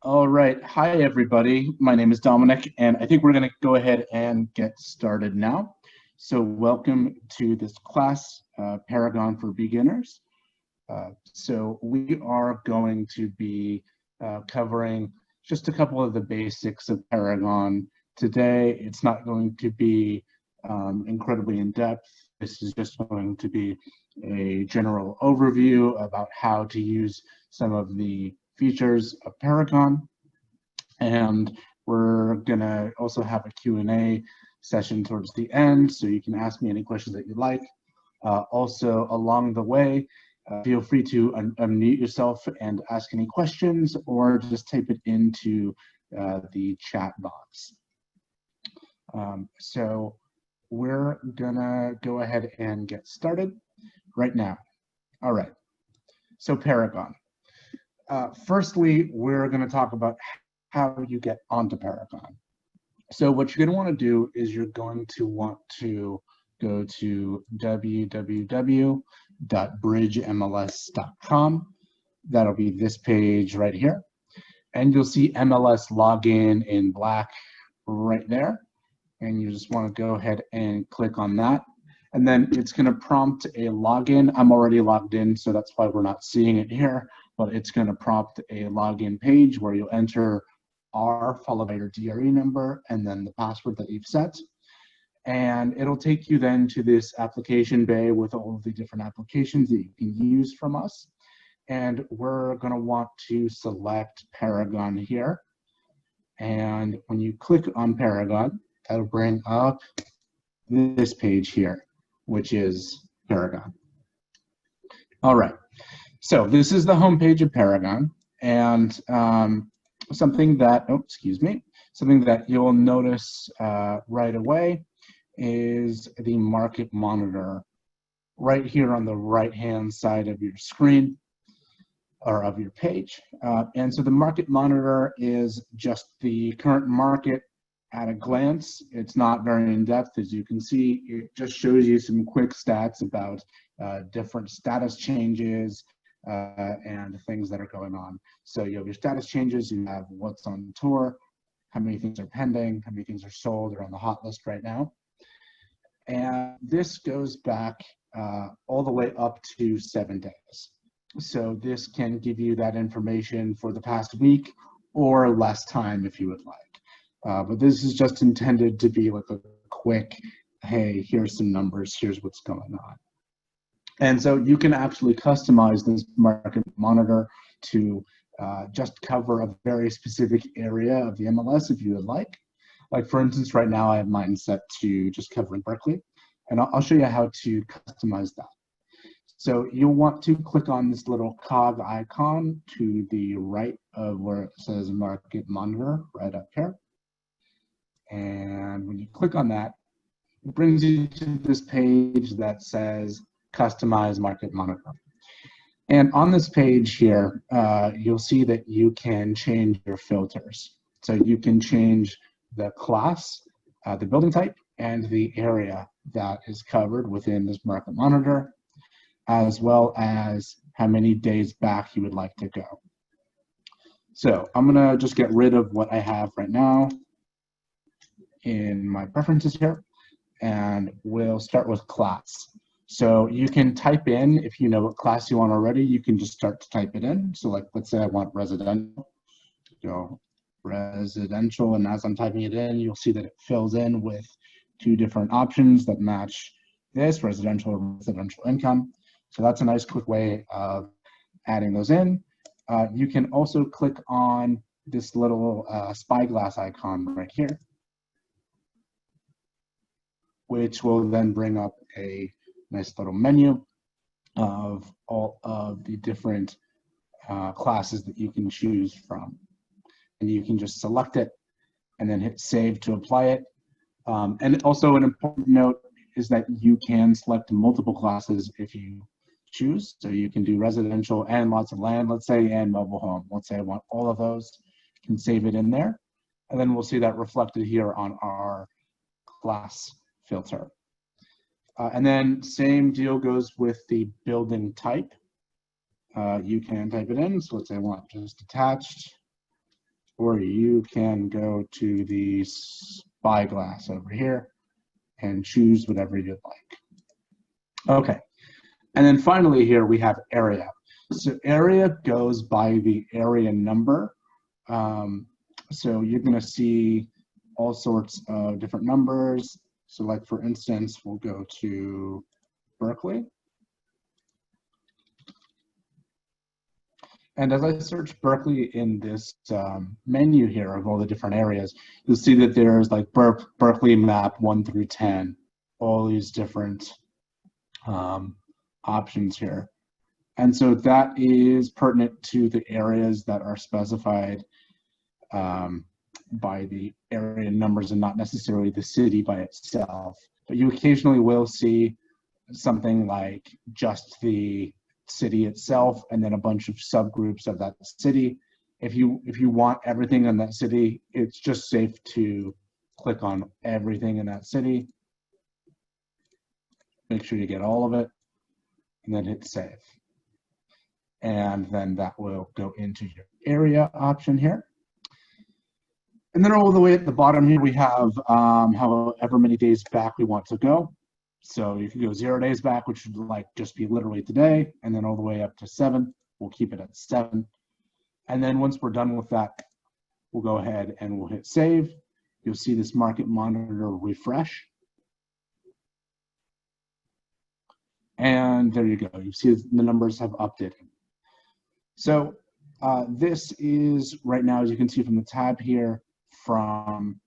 All right. Hi, everybody. My name is Dominic, and I think we're going to go ahead and get started now. So welcome to this class, Paragon for Beginners. So we are going to be covering just a couple of the basics of Paragon today. It's not going to be incredibly in-depth. This is just going to be a general overview about how to use some of the features of Paragon. And we're gonna also have a Q&A session towards the end, so you can ask me any questions that you like. Also, along the way, feel free to unmute yourself and ask any questions, or just type it into the chat box. So we're gonna go ahead and get started right now. All right, so Paragon. Firstly, we're gonna talk about how you get onto Paragon. So what you're gonna wanna do is you're going to want to go to www.bridgemls.com. That'll be this page right here. And you'll see MLS login in black right there. And you just wanna go ahead and click on that. And then it's gonna prompt a login. I'm already logged in, so that's why we're not seeing it here, but it's gonna prompt a login page where you'll enter R followed by your DRE number and then the password that you've set. And it'll take you then to this application bay with all of the different applications that you can use from us. And we're gonna want to select Paragon here. And when you click on Paragon, that'll bring up this page here, which is Paragon. All right, so this is the homepage of Paragon. And something that you'll notice right away is the market monitor right here on the right-hand side of your screen or of your page. And so the market monitor is just the current market at a glance. It's not very in-depth, as you can see. It just shows you some quick stats about different status changes, and things that are going on. So you have your status changes, you have what's on tour, how many things are pending, how many things are sold or on the hot list right now. And this goes back all the way up to 7 days. So this can give you that information for the past week or less time if you would like. But this is just intended to be like a quick, hey, here's some numbers, here's what's going on. And so you can actually customize this market monitor to just cover a very specific area of the MLS if you would like. Like for instance, right now I have mine set to just covering Berkeley, and I'll show you how to customize that. So you'll want to click on this little cog icon to the right of where it says market monitor right up here. And when you click on that, it brings you to this page that says customize market monitor. And on this page here, you'll see that you can change your filters. So you can change the class, the building type, and the area that is covered within this market monitor, as well as how many days back you would like to go. So I'm gonna just get rid of what I have right now in my preferences here, and we'll start with class. So you can type in, if you know what class you want already, you can just start to type it in. So like, let's say I want residential, go residential, and as I'm typing it in, you'll see that it fills in with 2 different options that match this, residential or residential income. So that's a nice quick way of adding those in. You can also click on this little spyglass icon right here, which will then bring up a nice little menu of all of the different classes that you can choose from. And you can just select it and then hit save to apply it. And also an important note is that you can select multiple classes if you choose. So you can do residential and lots of land, let's say, and mobile home. Let's say I want all of those, you can save it in there. And then we'll see that reflected here on our class filter. And then same deal goes with the building type. You can type it in. So let's say I want just detached. or you can go to the spyglass over here and choose whatever you'd like. Okay, and then finally here we have area. So area goes by the area number. So you're going to see all sorts of different numbers. So like for instance, we'll go to Berkeley. And as I search Berkeley in this menu here of all the different areas, you'll see that there's like Berkeley map 1 through 10, all these different options here. And so that is pertinent to the areas that are specified by the area numbers and not necessarily the city by itself. But you occasionally will see something like just the city itself and then a bunch of subgroups of that city. If you want everything in that city, it's just safe to click on everything in that city. Make sure you get all of it and then hit save. And then that will go into your area option here. And then all the way at the bottom here, we have however many days back we want to go. So you can go 0 days back, which would like just be literally today, and then all the way up to 7. We'll keep it at 7. And then once we're done with that, we'll go ahead and we'll hit save. You'll see this market monitor refresh. And there you go. You see the numbers have updated. So this is right now, as you can see from the tab here, from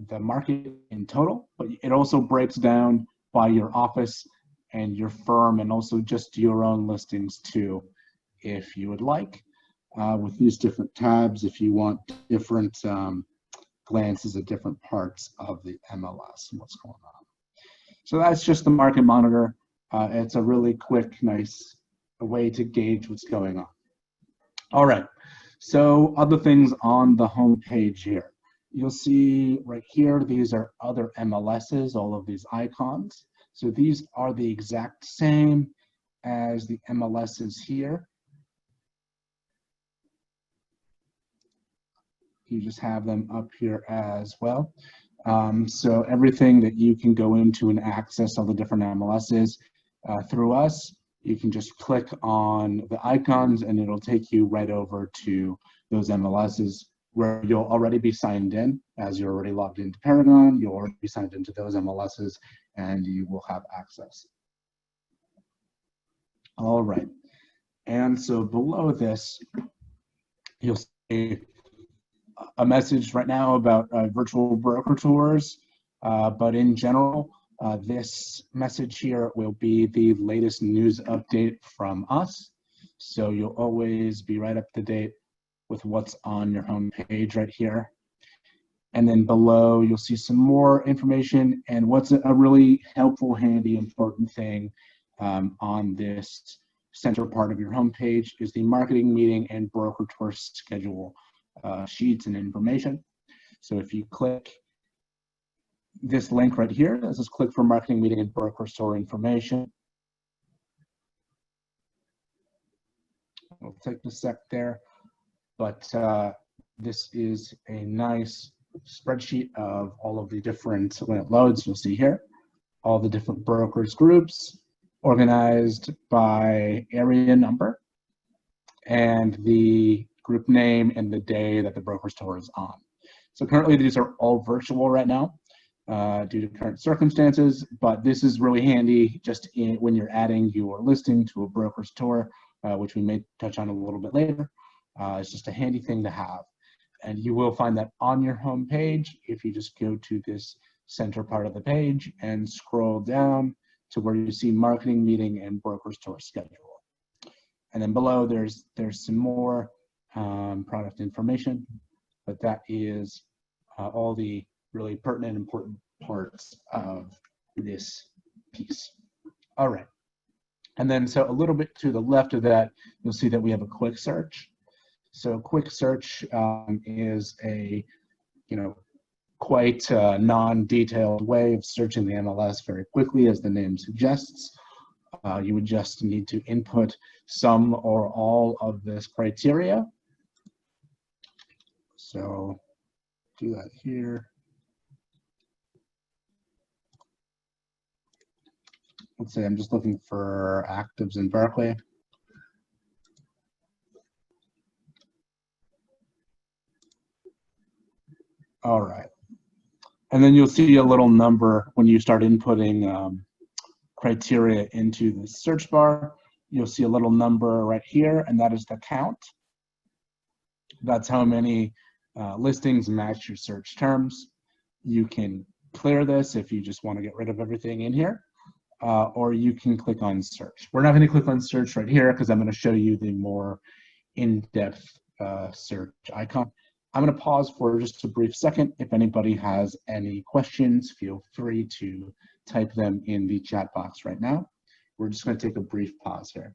the market in total, but it also breaks down by your office and your firm and also just your own listings too, if you would like, with these different tabs, if you want different glances at different parts of the MLS and what's going on. So that's just the market monitor. It's a really quick, nice way to gauge what's going on. All right, so other things on the home page here. You'll see right here, these are other MLSs, all of these icons. So these are the exact same as the MLSs here. You just have them up here as well. So everything that you can go into and access all the different MLSs through us, you can just click on the icons and it'll take you right over to those MLSs where you'll already be signed in. As you're already logged into Paragon, you'll already be signed into those MLSs and you will have access. All right, and so below this, you'll see a message right now about virtual broker tours, but in general, this message here will be the latest news update from us. So you'll always be right up to date with what's on your home page right here. And then below, you'll see some more information and what's a really helpful, handy, important thing on this center part of your home page is the marketing meeting and broker tour schedule sheets and information. So if you click this link right here, this is click for marketing meeting and broker tour information. It'll take a sec there, but this is a nice spreadsheet of all of the different, when it loads, you'll see here, all the different brokers groups organized by area number and the group name and the day that the broker's tour is on. So currently these are all virtual right now due to current circumstances, but this is really handy just when you're adding your listing to a broker's tour, which we may touch on a little bit later. It's just a handy thing to have. And you will find that on your home page if you just go to this center part of the page and scroll down to where you see marketing meeting and broker's tour schedule. And then below there's some more product information, but that is all the really pertinent, important parts of this piece. All right. And then so a little bit to the left of that, you'll see that we have a quick search. So quick search is a, quite non-detailed way of searching the MLS very quickly, as the name suggests. You would just need to input some or all of this criteria. So do that here. Let's say I'm just looking for actives in Berkeley. All right. And then you'll see a little number when you start inputting criteria into the search bar. You'll see a little number right here, and that is the count. That's how many listings match your search terms. You can clear this if you just want to get rid of everything in here, or you can click on search. We're not going to click on search right here because I'm going to show you the more in-depth search icon. I'm going to pause for just a brief second. If anybody has any questions, feel free to type them in the chat box right now. We're just going to take a brief pause here.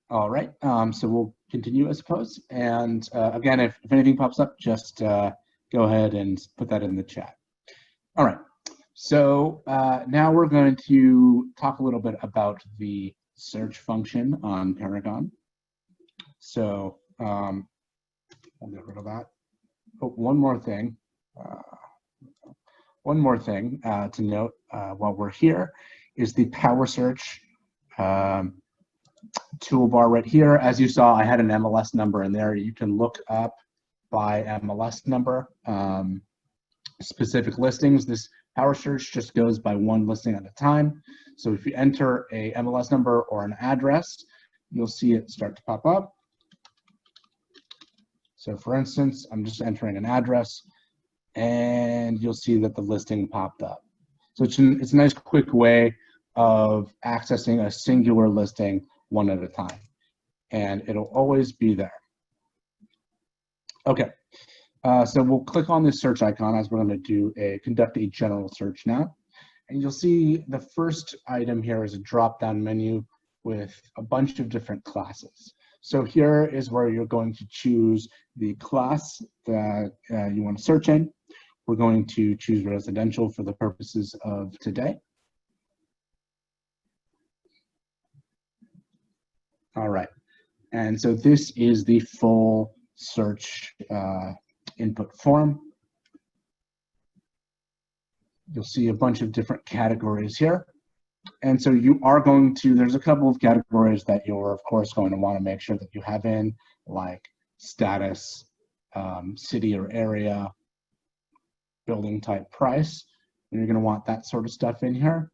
All right, so we'll continue, I suppose. And again, if anything pops up, just go ahead and put that in the chat. All right, so now we're going to talk a little bit about the search function on Paragon. So I'll get rid of that. Oh, one more thing to note while we're here is the Power Search toolbar right here. As you saw, I had an MLS number in there. You can look up by MLS number specific listings. This Power Search just goes by one listing at a time. So if you enter a MLS number or an address, you'll see it start to pop up. So for instance, I'm just entering an address and you'll see that the listing popped up. So it's a nice quick way of accessing a singular listing one at a time, and it'll always be there. Okay, so we'll click on this search icon as we're going to conduct a general search now, and you'll see the first item here is a drop-down menu with a bunch of different classes. So here is where you're going to choose the class that you want to search in. We're going to choose residential for the purposes of today. All right, and so this is the full search input form. You'll see a bunch of different categories here. And so you are going to, there's a couple of categories that you're of course going to want to make sure that you have in, like status, city or area, building type, price, and you're going to want that sort of stuff in here.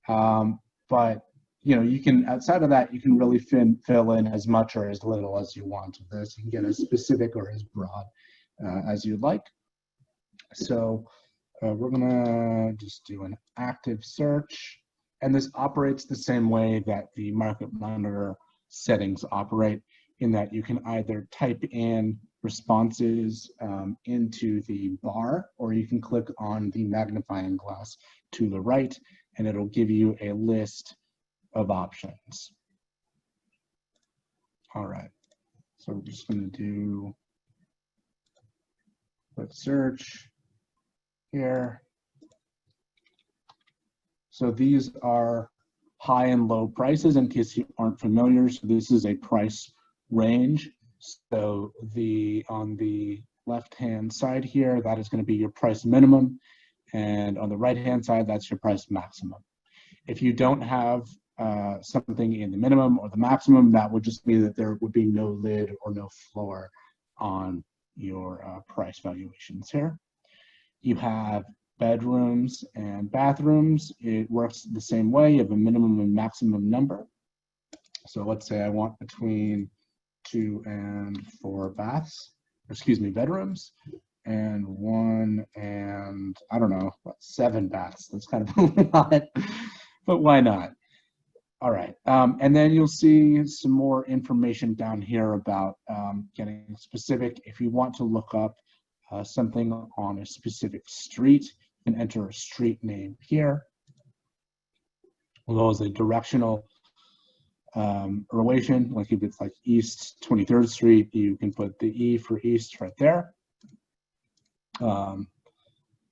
But you know, you can, outside of that, you can really fill in as much or as little as you want of this. You can get as specific or as broad as you'd like. So we're gonna just do an active search, and this operates the same way that the Market Monitor settings operate, in that you can either type in responses into the bar, or you can click on the magnifying glass to the right, and it'll give you a list of options. All right, so we're just going to do quick search here. So these are high and low prices, in case you aren't familiar. So this is a price range. So on the left-hand side here, that is going to be your price minimum, and on the right-hand side, that's your price maximum. If you don't have something in the minimum or the maximum, that would just mean that there would be no lid or no floor on your price valuations here. You have bedrooms and bathrooms. It works the same way. You have a minimum and maximum number. So let's say I want between 2 and 4 bedrooms, and 1 and, I don't know, 7 baths. That's kind of a lot, but why not? All right, and then you'll see some more information down here about getting specific. If you want to look up something on a specific street, you can enter a street name here. well as a directional relation. Like if it's like East 23rd Street, you can put the E for East right there.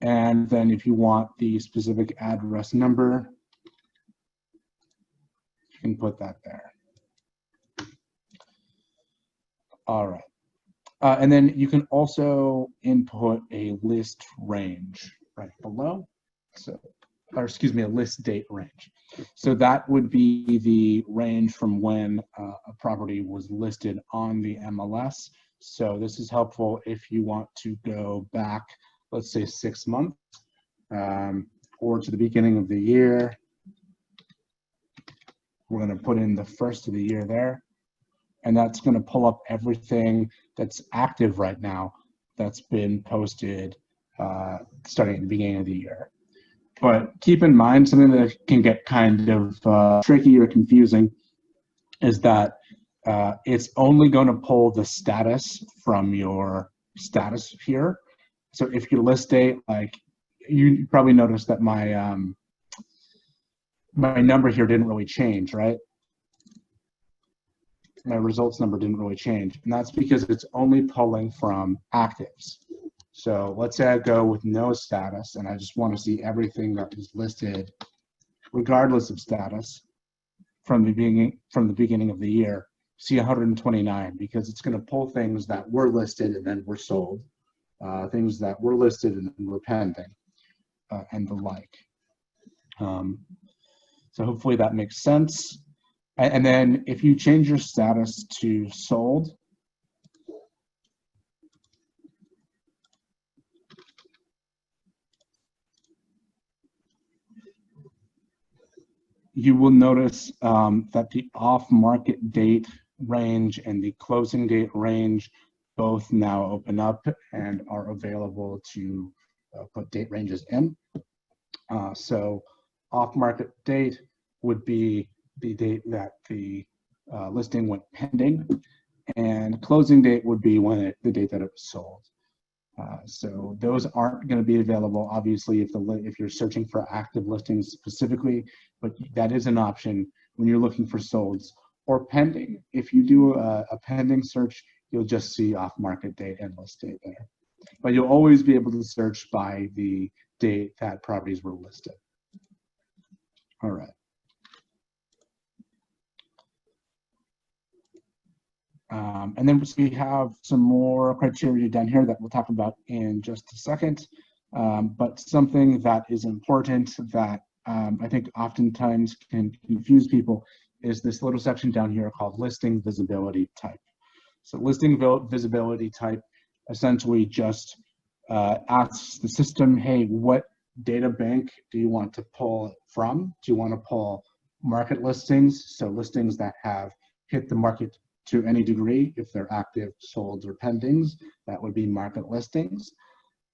And then if you want the specific address number, you can put that there. All right. And then you can also input a list range right below. So, or excuse me, a list date range. So that would be the range from when a property was listed on the MLS. So this is helpful if you want to go back, let's say 6 months, or to the beginning of the year. We're going to put in the first of the year there, and that's going to pull up everything that's active right now that's been posted starting at the beginning of the year. But keep in mind, something that can get kind of tricky or confusing is that it's only going to pull the status from your status here. So if your list date, like you probably noticed that my my number here didn't really change, right? My results number didn't really change, and that's because it's only pulling from actives. So let's say I go with no status, and I just want to see everything that is listed, regardless of status, from the beginning of the year. See 129, because it's going to pull things that were listed and then were sold, things that were listed and then were pending, and the like. So hopefully that makes sense. And then if you change your status to sold, you will notice that the off-market date range and the closing date range both now open up and are available to put date ranges in. So off-market date would be the date that the listing went pending, and closing date would be when the date that it was sold. So those aren't going to be available, obviously, if you're searching for active listings specifically, but that is an option when you're looking for solds or pending. If you do a pending search, you'll just see off-market date and list date there. But you'll always be able to search by the date that properties were listed. All right. And then we have some more criteria down here that we'll talk about in just a second. But something that is important that I think oftentimes can confuse people is this little section down here called listing visibility type. So listing visibility type essentially just asks the system, hey, what data bank do you want to pull from? Do you want to pull market listings? So listings that have hit the market to any degree, if they're active, solds, or pendings, that would be market listings.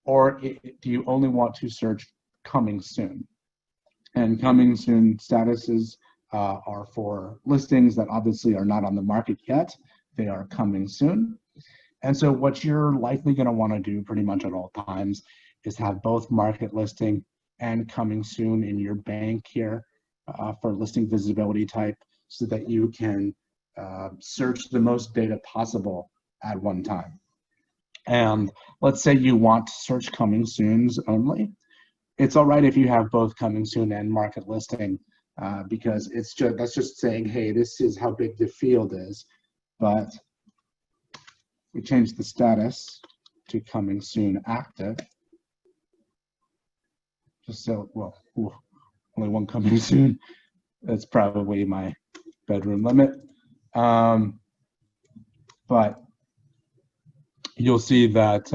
Or do you only want to search coming soon? And coming soon statuses are for listings that obviously are not on the market yet. They are coming soon. And so what you're likely going to want to do pretty much at all times is have both market listing and coming soon in your bank here for listing visibility type, so that you can search the most data possible at one time. And let's say you want to search coming soons only. It's all right if you have both coming soon and market listing, because that's just saying, hey, this is how big the field is. But we change the status to coming soon active. Just so, well, only one coming soon. That's probably my bedroom limit. But you'll see that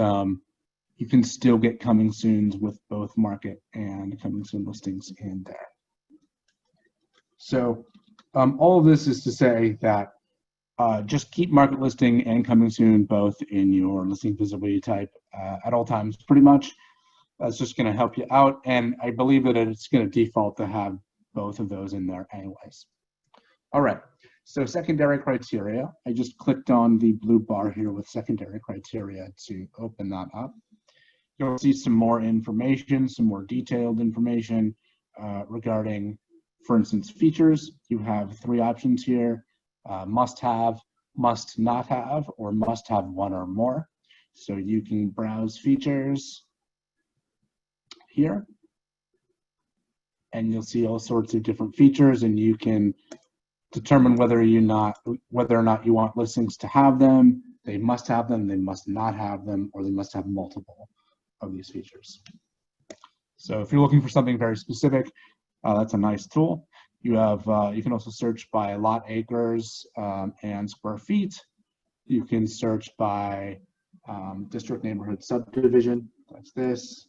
you can still get coming soons with both market and coming soon listings in there. So all of this is to say that just keep market listing and coming soon both in your listing visibility type at all times, pretty much. That's just going to help you out, and I believe that it's going to default to have both of those in there anyways. All right, so secondary criteria. I just clicked on the blue bar here with secondary criteria to open that up. You'll see some more information, some more detailed information regarding For instance, features, you have 3 options here: must have, must not have, or must have one or more. So you can browse features here, and you'll see all sorts of different features, and you can determine whether or not you want listings to have them. They must have them, they must not have them, or they must have multiple of these features. So if you're looking for something very specific, that's a nice tool. You can also search by lot acres and square feet. You can search by district, neighborhood, subdivision. That's this.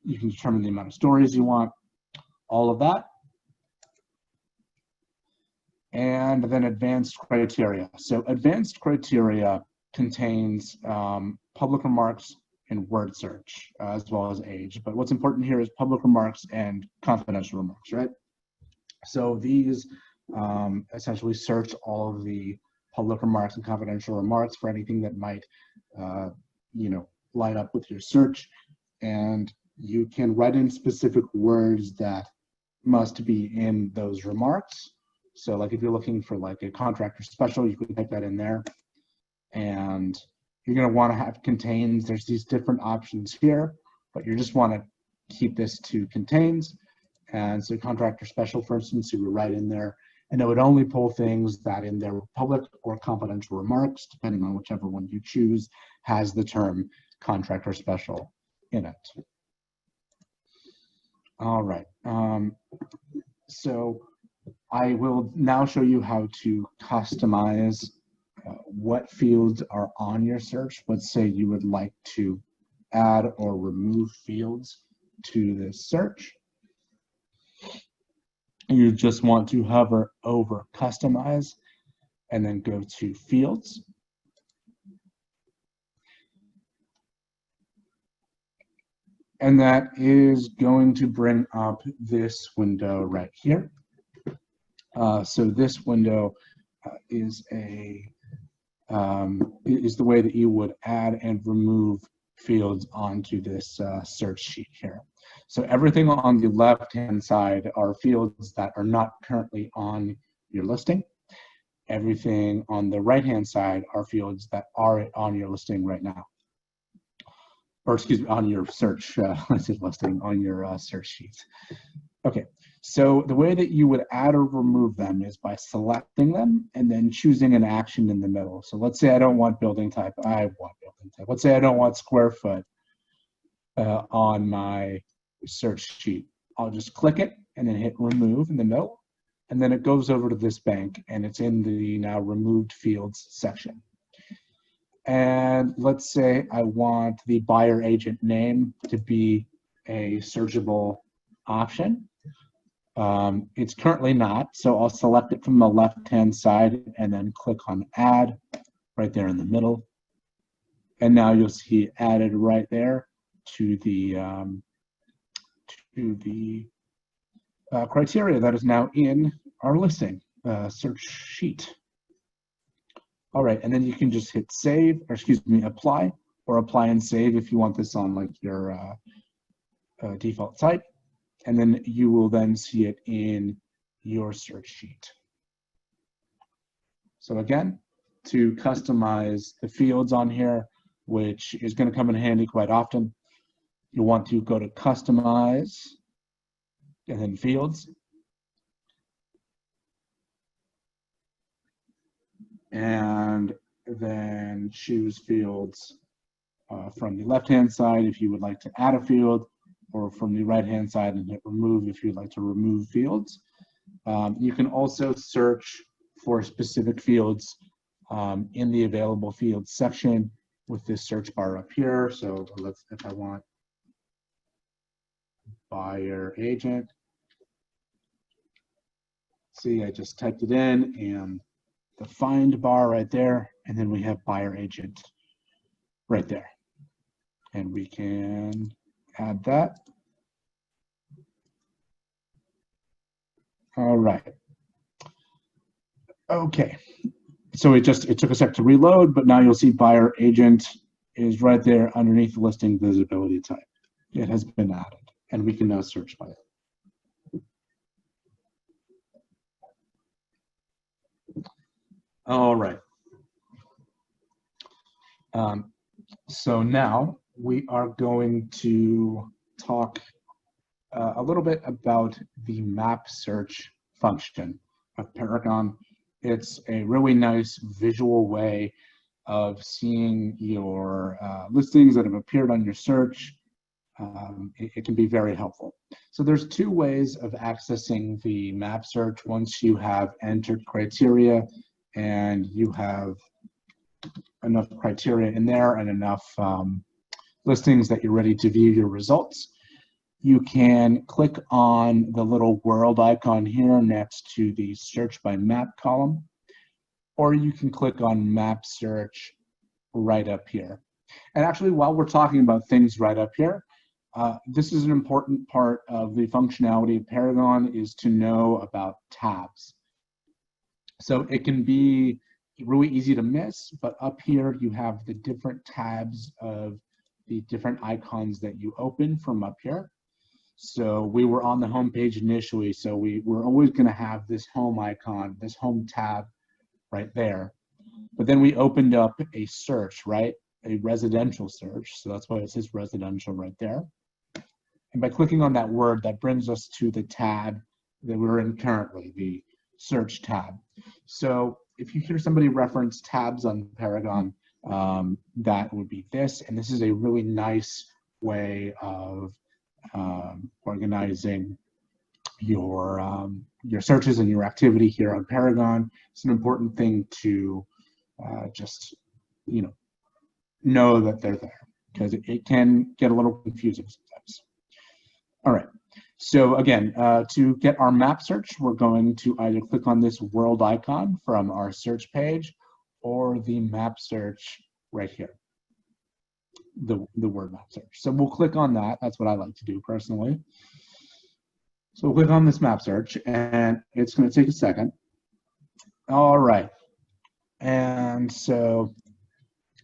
You can determine the amount of stories you want, all of that. And then advanced criteria. So advanced criteria contains public remarks and word search, as well as age. But what's important here is public remarks and confidential remarks, right? So these essentially search all of the public remarks and confidential remarks for anything that might, line up with your search. And you can write in specific words that must be in those remarks. So like if you're looking for like a contractor special, you can type that in there. And you're going to want to have contains. There's these different options here, but you just want to keep this to contains. And so contractor special, for instance, you would write in there, and it would only pull things that in their public or confidential remarks, depending on whichever one you choose, has the term contractor special in it. All right. So I will now show you how to customize what fields are on your search. Let's say you would like to add or remove fields to this search. You just want to hover over customize and then go to fields. And that is going to bring up this window right here. So this window is the way that you would add and remove fields onto this search sheet here. So everything on the left-hand side are fields that are not currently on your listing. Everything on the right-hand side are fields that are on your listing right now. Or excuse me, on your search, I said listing, on your search sheet. Okay, so the way that you would add or remove them is by selecting them and then choosing an action in the middle. So let's say I don't want building type, I want building type. Let's say I don't want square foot on my search sheet. I'll just click it and then hit remove in the middle, and then it goes over to this bank and it's in the now removed fields section. And let's say I want the buyer agent name to be a searchable option. It's currently not, so I'll select it from the left-hand side and then click on add right there in the middle. And now you'll see added right there to the criteria that is now in our listing search sheet. All right, and then you can just hit save, or excuse me, apply, or apply and save if you want this on like your default type. And then you will then see it in your search sheet. So again, to customize the fields on here, which is going to come in handy quite often, you want to go to customize and then fields. And then choose fields from the left-hand side if you would like to add a field, or from the right-hand side and hit remove if you'd like to remove fields. You can also search for specific fields in the available fields section with this search bar up here. So if I want buyer agent, see, I just typed it in and the find bar right there, and then we have buyer agent right there. And we can add that. All right. Okay. So it took a sec to reload, but now you'll see buyer agent is right there underneath the listing visibility type. It has been added, and we can now search by it. All right. So now we are going to talk a little bit about the map search function of Paragon. It's a really nice visual way of seeing your listings that have appeared on your search. It can be very helpful. So there's two ways of accessing the map search once you have entered criteria and you have enough criteria in there and enough listings that you're ready to view your results. You can click on the little world icon here next to the search by map column, or you can click on map search right up here. And actually, while we're talking about things right up here, this is an important part of the functionality of Paragon, is to know about tabs. So it can be really easy to miss, but up here you have the different tabs of the different icons that you open from up here. So we were on the home page initially, so we're always going to have this home icon, this home tab right there. But then we opened up a search, right? A residential search. So that's why it says residential right there. And by clicking on that word, that brings us to the tab that we're in currently, the search tab. So if you hear somebody reference tabs on Paragon, that would be this. And this is a really nice way of organizing your searches and your activity here on Paragon. It's an important thing to just know that they're there, because it can get a little confusing sometimes. All right, so again, to get our map search, we're going to either click on this world icon from our search page or the map search right here, the word map search. So we'll click on that. That's what I like to do personally. So we'll click on this map search, and it's going to take a second. All right, and so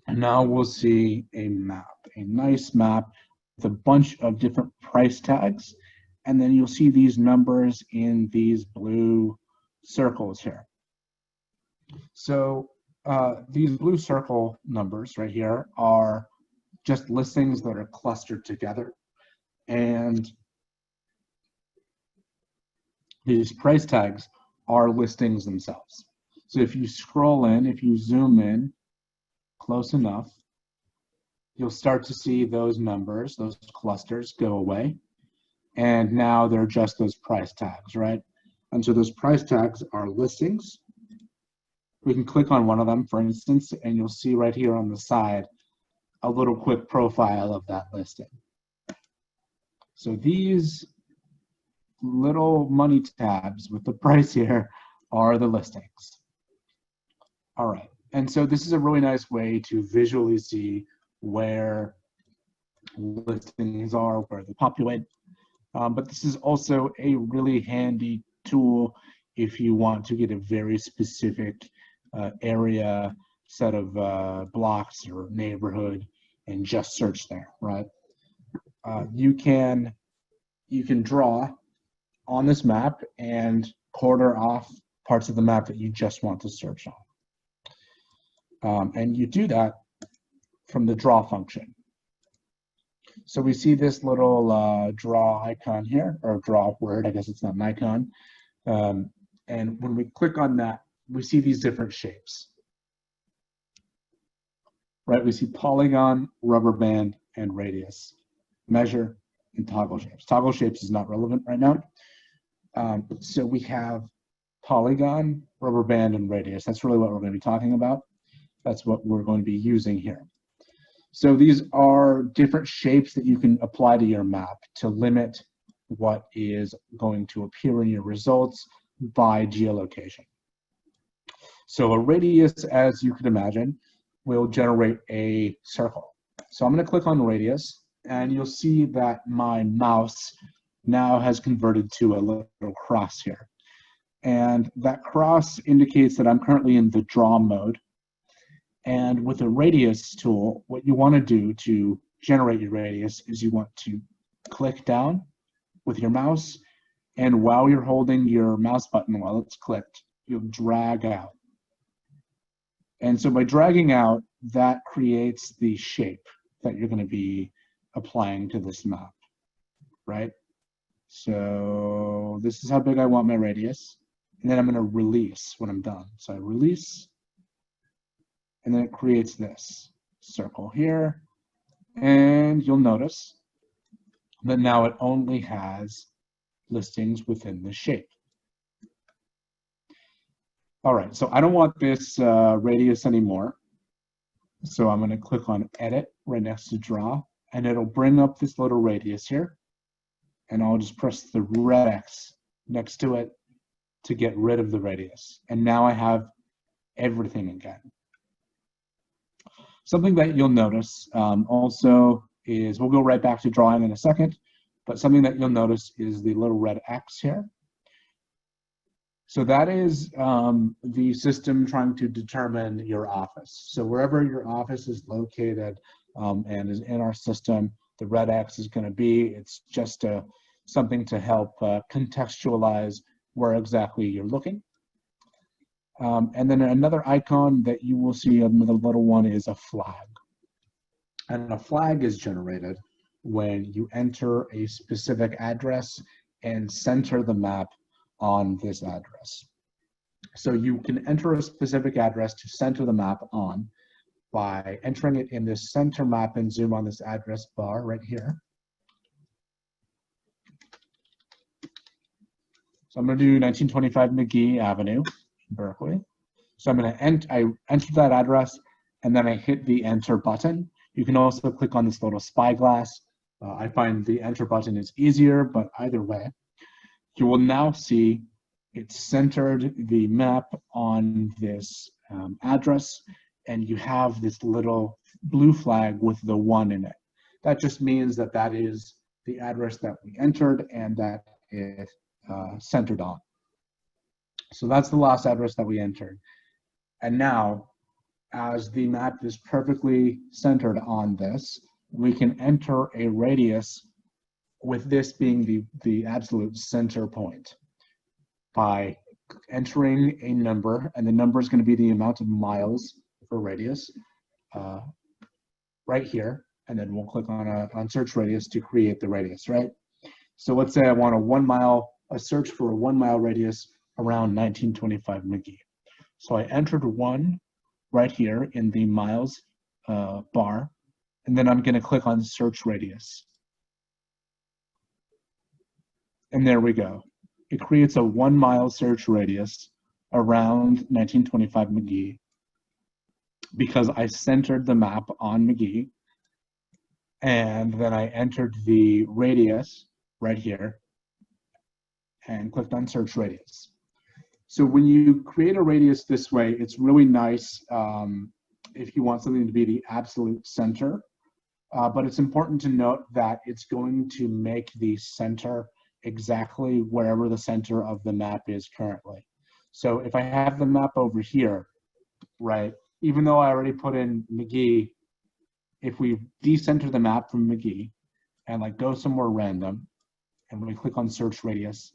now we'll see a map, a nice map with a bunch of different price tags, and then you'll see these numbers in these blue circles here. So these blue circle numbers right here are just listings that are clustered together, and these price tags are listings themselves. So if you scroll in, if you zoom in close enough, you'll start to see those numbers, those clusters go away. And now they're just those price tags, right? And so those price tags are listings. We can click on one of them, for instance, and you'll see right here on the side a little quick profile of that listing. So these little money tabs with the price here are the listings. All right, and so this is a really nice way to visually see where listings are, where they populate. But this is also a really handy tool if you want to get a very specific area, set of blocks or neighborhood, and just search there, right? You can draw on this map and quarter off parts of the map that you just want to search on. And you do that from the draw function. So we see this little draw icon here, or draw word, I guess it's not an icon. And when we click on that, we see these different shapes. Right, we see polygon, rubber band, and radius, measure, and toggle shapes. Toggle shapes is not relevant right now. So we have polygon, rubber band, and radius. That's really what we're going to be talking about. That's what we're going to be using here. So these are different shapes that you can apply to your map to limit what is going to appear in your results by geolocation. So a radius, as you can imagine, will generate a circle. So I'm going to click on radius, and you'll see that my mouse now has converted to a little cross here. And that cross indicates that I'm currently in the draw mode. And with a radius tool, what you want to do to generate your radius is you want to click down with your mouse, and while you're holding your mouse button while it's clicked, you'll drag out. And so by dragging out, that creates the shape that you're going to be applying to this map, right? So this is how big I want my radius. And then I'm going to release when I'm done. So I release, and then it creates this circle here. And you'll notice that now it only has listings within the shape. All right, so I don't want this radius anymore. So I'm going to click on Edit right next to Draw, and it'll bring up this little radius here. And I'll just press the red X next to it to get rid of the radius. And now I have everything again. Something that you'll notice also is, we'll go right back to drawing in a second, but something that you'll notice is the little red X here. So that is the system trying to determine your office. So wherever your office is located and is in our system, the red X is going to be. It's just something to help contextualize where exactly you're looking. And then another icon that you will see, another little one, is a flag. And a flag is generated when you enter a specific address and center the map on this address. So you can enter a specific address to center the map on by entering it in this center map and zoom on this address bar right here. So I'm going to do 1925 McGee Avenue, Berkeley. So I'm going to I enter that address, and then I hit the enter button. You can also click on this little spyglass. I find the enter button is easier, but either way, you will now see it's centered the map on this address, and you have this little blue flag with the 1 in it. That just means that that is the address that we entered and that it centered on. So that's the last address that we entered. And now, as the map is perfectly centered on this, we can enter a radius with this being the absolute center point by entering a number, and the number is going to be the amount of miles for radius right here, and then we'll click on search radius to create the radius, right? So let's say I want a search for a 1 mile radius around 1925 McGee. So I entered 1 right here in the miles bar, and then I'm going to click on search radius. And there we go. It creates a 1 mile search radius around 1925 McGee because I centered the map on McGee, and then I entered the radius right here and clicked on search radius. So when you create a radius this way, it's really nice if you want something to be the absolute center, but it's important to note that it's going to make the center exactly wherever the center of the map is currently. So if I have the map over here, right, even though I already put in McGee, if we decenter the map from McGee and like go somewhere random and we click on search radius,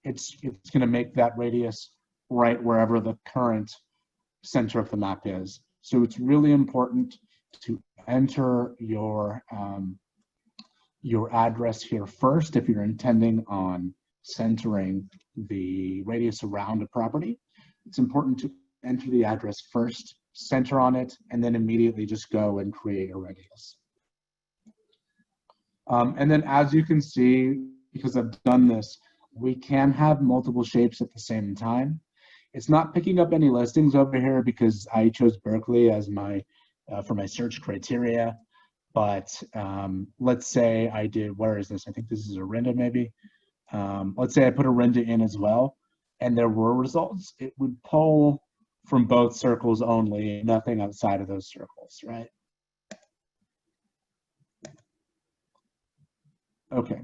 it's going to make that radius right wherever the current center of the map is. So it's really important to enter your address here first if you're intending on centering the radius around a property. It's important to enter the address first, center on it, and then immediately just go and create a radius. And then as you can see, because I've done this, we can have multiple shapes at the same time. It's not picking up any listings over here because I chose Berkeley as my for my search criteria. But let's say I did, where is this? I think this is Orinda maybe. Let's say I put Orinda in as well, and there were results. It would pull from both circles only, nothing outside of those circles, right? Okay.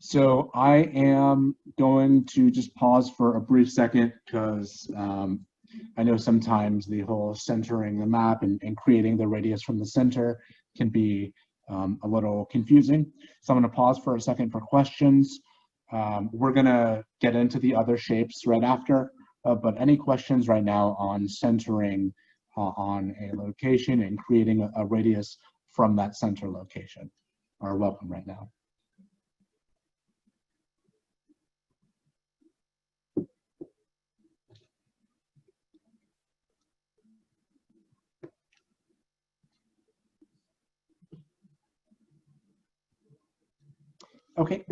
So I am going to just pause for a brief second because I know sometimes the whole centering the map and creating the radius from the center can be a little confusing. So I'm going to pause for a second for questions. We're going to get into the other shapes right after, but any questions right now on centering on a location and creating a radius from that center location are welcome right now. Okay,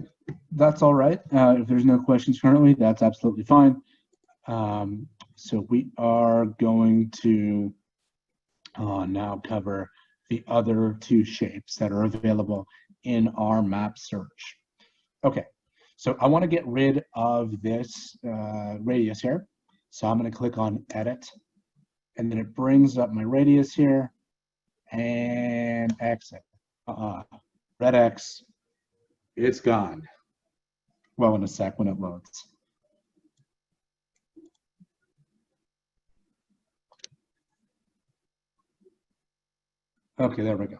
that's all right. If there's no questions currently, that's absolutely fine. So we are going to now cover the other two shapes that are available in our map search. Okay, so I want to get rid of this radius here. So I'm going to click on Edit, and then it brings up my radius here, and exit. Red X, it's gone. Well, in a sec when it loads. Okay, there we go.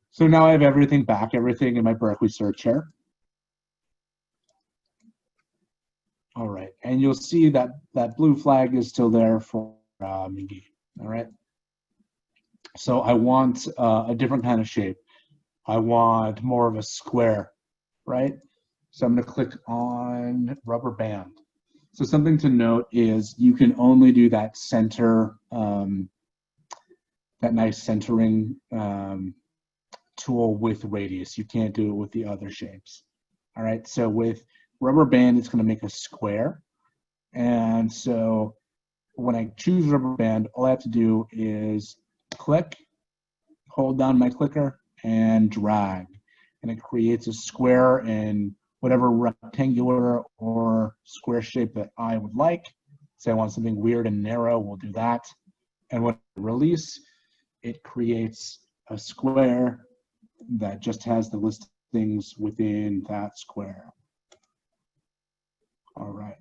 So now I have everything back, everything in my Berkeley search here. All right, and you'll see that that blue flag is still there for McGee. All right. So I want a different kind of shape. I want more of a square, right? So I'm going to click on rubber band. So something to note is you can only do that center, that nice centering tool with radius. You can't do it with the other shapes. All right, so with rubber band, it's going to make a square. And so when I choose rubber band, all I have to do is click, hold down my clicker, and drag. And it creates a square in whatever rectangular or square shape that I would like. Say I want something weird and narrow, we'll do that. And when I release, it creates a square that just has the list of things within that square. All right.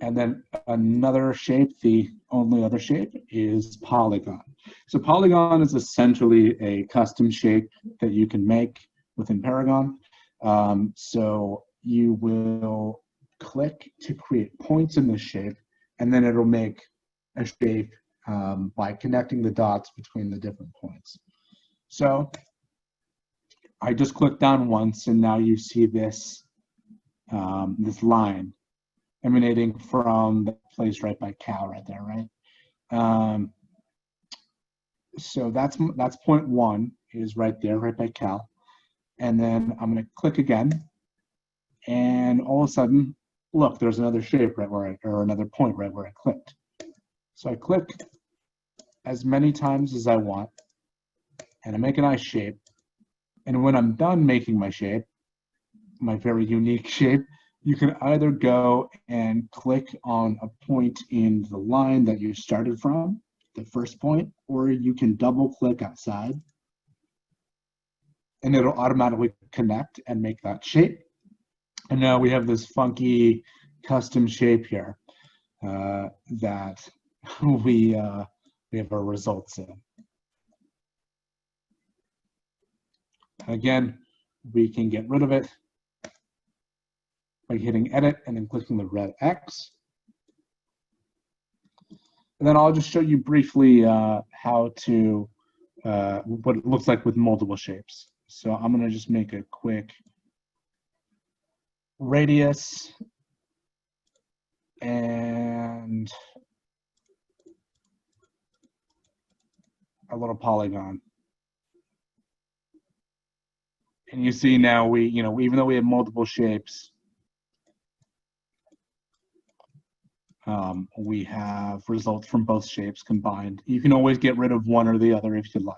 And then another shape, the only other shape, is Polygon. So Polygon is essentially a custom shape that you can make within Paragon. So you will click to create points in the shape, and then it'll make a shape by connecting the dots between the different points. So I just clicked down once, and now you see this, this line emanating from the place right by Cal right there, right? So that's point one, is right there, right by Cal. And then I'm going to click again, and all of a sudden, look, there's another shape right where or another point right where I clicked. So I click as many times as I want, and I make a nice shape. And when I'm done making my shape, my very unique shape, you can either go and click on a point in the line that you started from, the first point, or you can double click outside, and it'll automatically connect and make that shape. And now we have this funky custom shape here that we have our results in. Again, we can get rid of it by hitting edit and then clicking the red X. And then I'll just show you briefly how to, what it looks like with multiple shapes. So I'm gonna just make a quick radius and a little polygon. And you see now we, even though we have multiple shapes, we have results from both shapes combined. You can always get rid of one or the other if you like.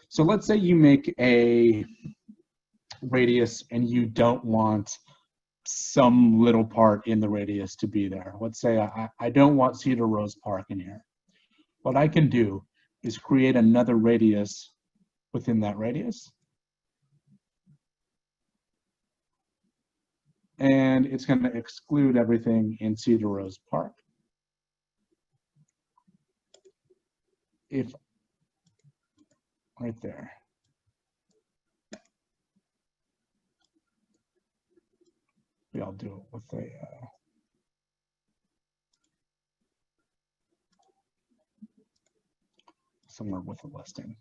So let's say you make a radius and you don't want some little part in the radius to be there. Let's say I don't want Cedar Rose Park in here. What I can do is create another radius within that radius. And it's going to exclude everything in Cedar Rose Park. If right there. maybe I'll do it with a somewhere with a listing.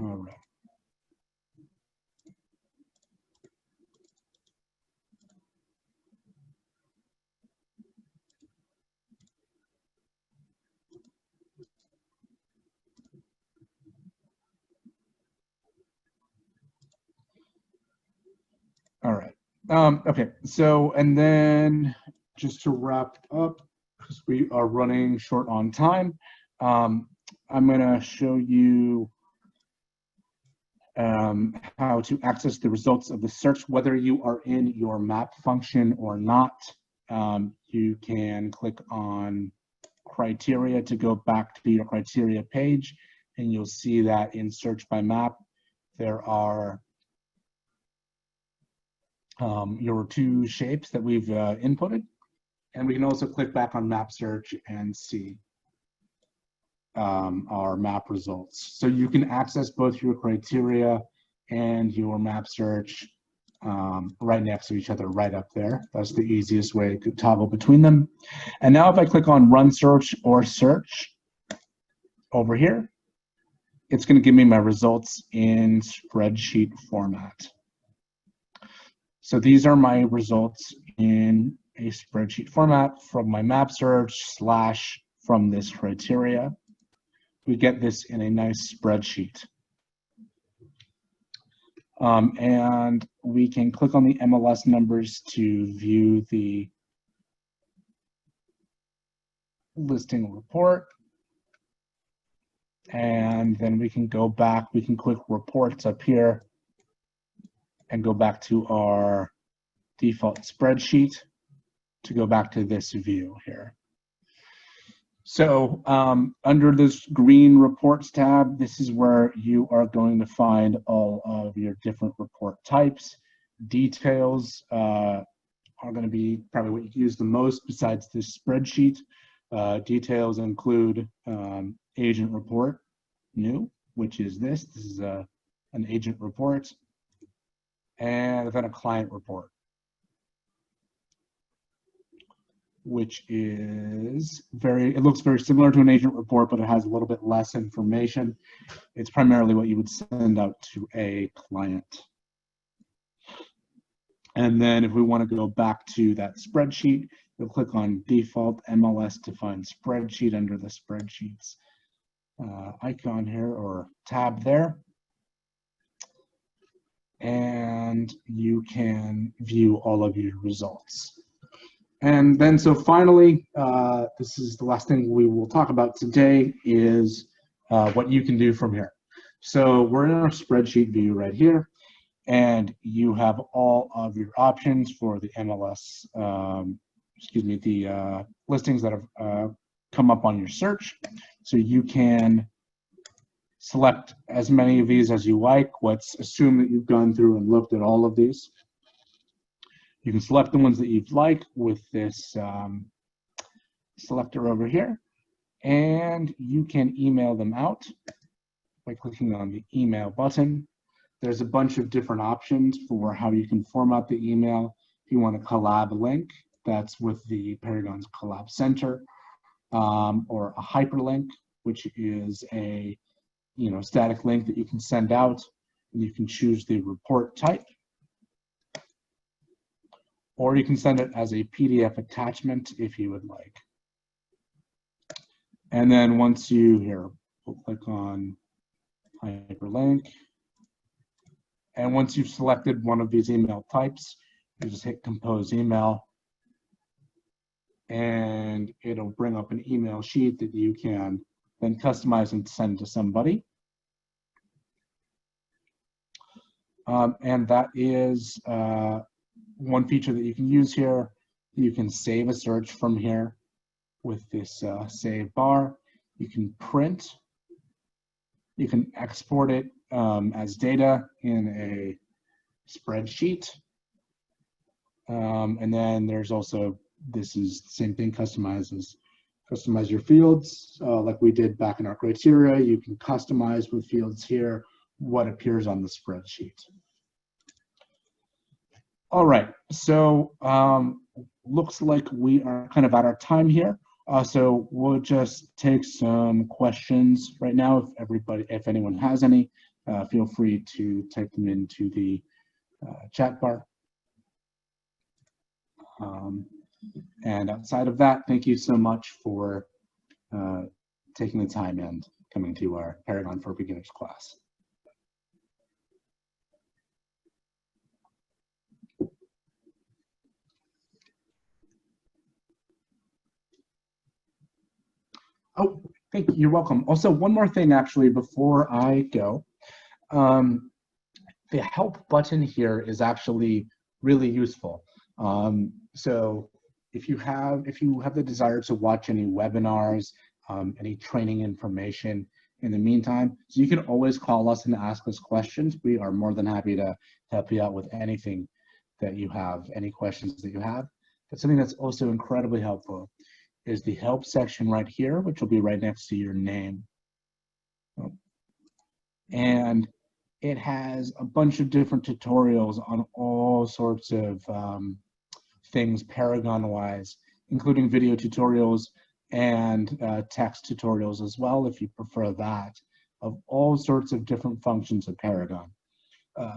All right. All right. Okay. So, and then just to wrap up, because we are running short on time, I'm going to show you how to access the results of the search, whether you are in your map function or not. You can click on criteria to go back to your criteria page, and you'll see that in search by map, there are your two shapes that we've inputted. And we can also click back on map search and see our map results. So you can access both your criteria and your map search right next to each other, right up there. That's the easiest way to toggle between them. And now if I click on run search or search over here, it's going to give me my results in spreadsheet format. So these are my results in a spreadsheet format from my map search / from this criteria. We get this in a nice spreadsheet. And we can click on the MLS numbers to view the listing report. And then we can go back, we can click reports up here and go back to our default spreadsheet to go back to this view here. So under this green reports tab, this is where you are going to find all of your different report types. Details are going to be probably what you use the most besides this spreadsheet. Details include agent report, new, which is this. This is an agent report, and then a client report, which is it looks very similar to an agent report, but it has a little bit less information. It's primarily what you would send out to a client. And then if we want to go back to that spreadsheet, you'll click on default MLS to find spreadsheet under the spreadsheets icon here or tab there. And you can view all of your results. And then, so finally, this is the last thing we will talk about today is what you can do from here. So we're in our spreadsheet view right here, and you have all of your options for the MLS, the listings that have come up on your search. So you can select as many of these as you like. Let's assume that you've gone through and looked at all of these. You can select the ones that you'd like with this selector over here, and you can email them out by clicking on the email button. There's a bunch of different options for how you can format the email. If you want a collab link, that's with the Paragon's Collab Center, or a hyperlink, which is a static link that you can send out, and you can choose the report type. Or you can send it as a PDF attachment if you would like. And then once we'll click on hyperlink. And once you've selected one of these email types, you just hit compose email. And it'll bring up an email sheet that you can then customize and send to somebody. And that is one feature that you can use here. You can save a search from here with this save bar. You can print. You can export it as data in a spreadsheet. And then there's also, this is the same thing, customize your fields like we did back in our criteria. You can customize with fields here, what appears on the spreadsheet. All right, so looks like we are kind of at our time here. So we'll just take some questions right now. If anyone has any, feel free to type them into the chat bar. And outside of that, thank you so much for taking the time and coming to our Paragon for Beginners class. Oh, thank you. You're welcome. Also, one more thing, actually, before I go. The help button here is actually really useful. So if you have the desire to watch any webinars, any training information in the meantime, so you can always call us and ask us questions. We are more than happy to help you out with anything that you have, any questions that you have. But something that's also incredibly helpful is the help section right here, which will be right next to your name. And it has a bunch of different tutorials on all sorts of things Paragon-wise, including video tutorials and text tutorials as well, if you prefer that, of all sorts of different functions of Paragon.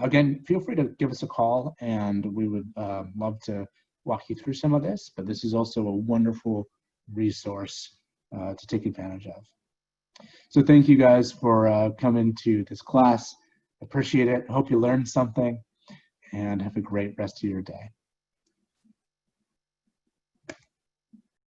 Again, feel free to give us a call, and we would love to walk you through some of this, but this is also a wonderful resource to take advantage of. So thank you guys for coming to this class. Appreciate it. Hope you learned something, and have a great rest of your day.